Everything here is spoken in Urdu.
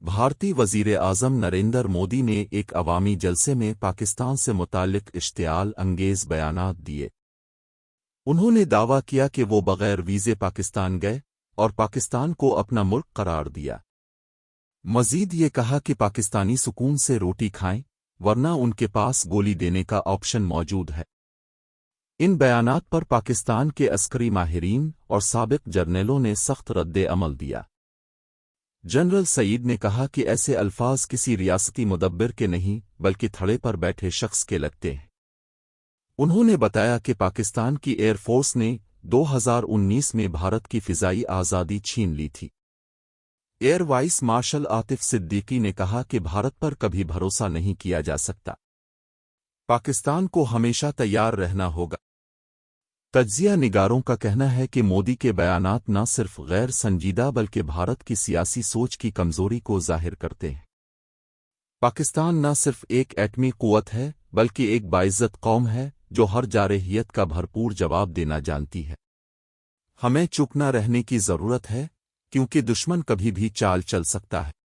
بھارتی وزیر اعظم نریندر مودی نے ایک عوامی جلسے میں پاکستان سے متعلق اشتعال انگیز بیانات دیے۔ انہوں نے دعویٰ کیا کہ وہ بغیر ویزے پاکستان گئے اور پاکستان کو اپنا ملک قرار دیا۔ مزید یہ کہا کہ پاکستانی سکون سے روٹی کھائیں ورنہ ان کے پاس گولی دینے کا آپشن موجود ہے۔ ان بیانات پر پاکستان کے عسکری ماہرین اور سابق جرنیلوں نے سخت رد عمل دیا۔ جنرل سعید نے کہا کہ ایسے الفاظ کسی ریاستی مدبر کے نہیں بلکہ تھڑے پر بیٹھے شخص کے لگتے ہیں۔ انہوں نے بتایا کہ پاکستان کی ایئر فورس نے 2019 میں بھارت کی فضائی آزادی چھین لی تھی۔ Air vice marshal Atif Siddiqui نے کہا کہ بھارت پر کبھی بھروسہ نہیں کیا جا سکتا، پاکستان کو ہمیشہ تیار رہنا ہوگا۔ تجزیہ نگاروں کا کہنا ہے کہ مودی کے بیانات نہ صرف غیر سنجیدہ بلکہ بھارت کی سیاسی سوچ کی کمزوری کو ظاہر کرتے ہیں۔ پاکستان نہ صرف ایک ایٹمی قوت ہے بلکہ ایک باعزت قوم ہے جو ہر جارحیت کا بھرپور جواب دینا جانتی ہے۔ ہمیں چپ نہ رہنے کی ضرورت ہے کیونکہ دشمن کبھی بھی چال چل سکتا ہے۔